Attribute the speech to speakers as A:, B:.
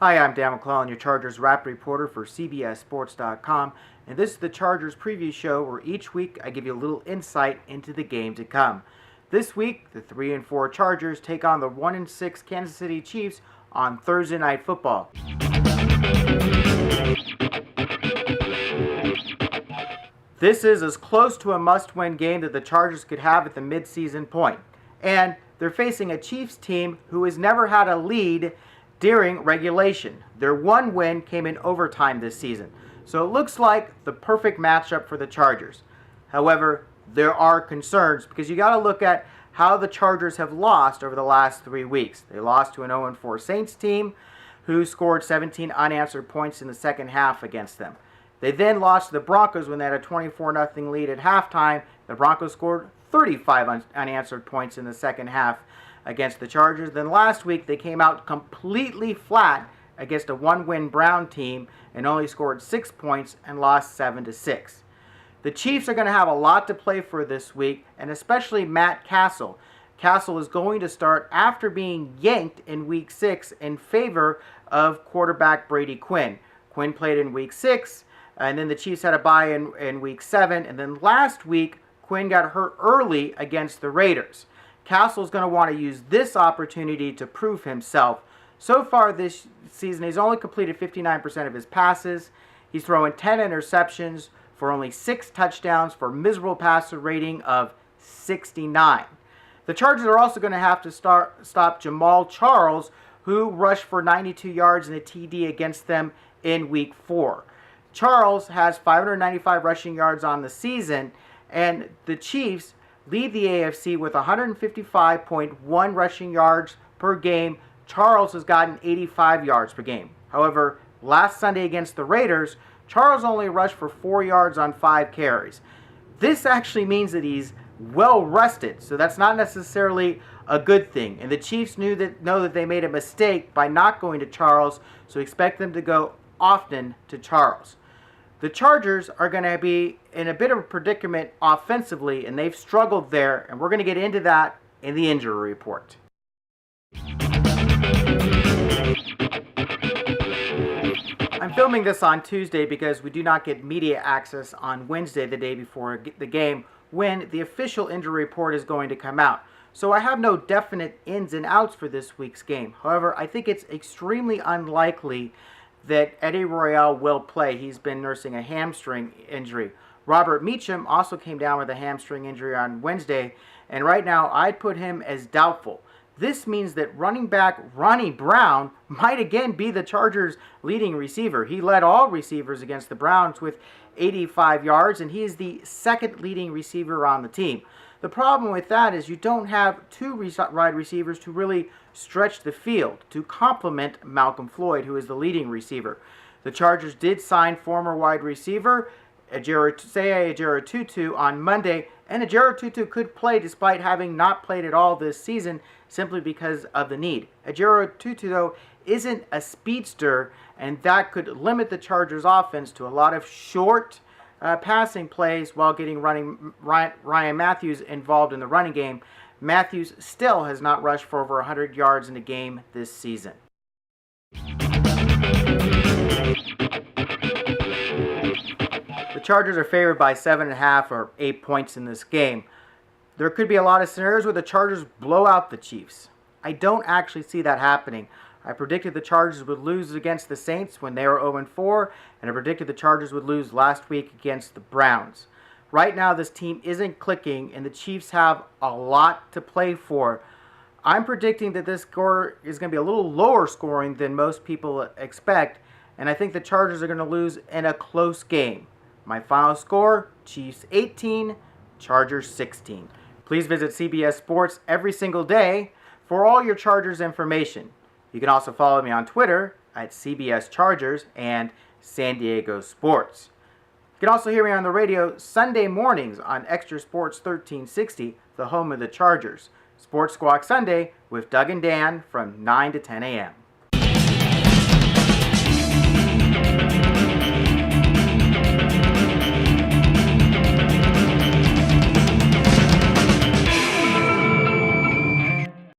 A: Hi, I'm Dan McLellan, your Chargers RapidReporter for CBSSports.com, and this is the Chargers preview show where each week I give you a little insight into the game to come. This week, the 3-4 Chargers take on the 1-6 Kansas City Chiefs on Thursday Night Football. This is as close to a must-win game that the Chargers could have at the midseason point, and they're facing a Chiefs team who has never had a lead during regulation. Their one win came in overtime this season, so it looks like the perfect matchup for the Chargers. However, there are concerns because you got to look at how the Chargers have lost over the last 3 weeks. They lost to an 0-4 Saints team who scored 17 unanswered points in the second half against them. They then lost to the Broncos when they had a 24-0 lead at halftime. The Broncos scored 35 unanswered points in the second half against the Chargers. Then last week they came out completely flat against a one-win Brown team and only scored 6 points and lost 7-6. The Chiefs are going to have a lot to play for this week, and especially Matt Castle. Castle is going to start after being yanked in Week 6 in favor of quarterback Brady Quinn. Quinn played in Week 6, and then the Chiefs had a bye in Week 7, and then last week Quinn got hurt early against the Raiders. Castle's going to want to use this opportunity to prove himself. So far this season, he's only completed 59% of his passes. He's throwing 10 interceptions for only 6 touchdowns for a miserable passer rating of 69. The Chargers are also going to have to stop Jamal Charles, who rushed for 92 yards in a TD against them in Week 4. Charles has 595 rushing yards on the season, and the Chiefs lead the AFC with 155.1 rushing yards per game. Charles has gotten 85 yards per game. However, last Sunday against the Raiders, Charles only rushed for 4 yards on 5 carries. This actually means that he's well rested, so that's not necessarily a good thing. And the Chiefs know that they made a mistake by not going to Charles, so expect them to go often to Charles. The Chargers are going to be in a bit of a predicament offensively, and they've struggled there, and we're going to get into that in the injury report. I'm filming this on Tuesday because we do not get media access on Wednesday, the day before the game, when the official injury report is going to come out. So I have no definite ins and outs for this week's game. However, I think it's extremely unlikely that Eddie Royale will play. He's been nursing a hamstring injury. Robert Meachem also came down with a hamstring injury on Wednesday, and right now I'd put him as doubtful. This means that running back Ronnie Brown might again be the Chargers' leading receiver. He led all receivers against the Browns with 85 yards, and he is the second leading receiver on the team. The problem with that is you don't have two wide receivers to really stretch the field to complement Malcolm Floyd, who is the leading receiver. The Chargers did sign former wide receiver Ejiro Tutu on Monday, and Ejiro Tutu could play despite having not played at all this season simply because of the need. Ejiro Tutu, though, isn't a speedster, and that could limit the Chargers' offense to a lot of short passing plays while getting Ryan Matthews involved in the running game. Matthews still has not rushed for over 100 yards in a game this season. The Chargers are favored by 7.5 or 8 points in this game. There could be a lot of scenarios where the Chargers blow out the Chiefs. I don't actually see that happening. I predicted the Chargers would lose against the Saints when they were 0-4, and I predicted the Chargers would lose last week against the Browns. Right now, this team isn't clicking, and the Chiefs have a lot to play for. I'm predicting that this score is going to be a little lower scoring than most people expect, and I think the Chargers are going to lose in a close game. My final score, Chiefs 18, Chargers 16. Please visit CBS Sports every single day for all your Chargers information. You can also follow me on Twitter at CBS Chargers and San Diego Sports. You can also hear me on the radio Sunday mornings on Extra Sports 1360, the home of the Chargers. Sports Squawk Sunday with Doug and Dan from 9 to 10 a.m.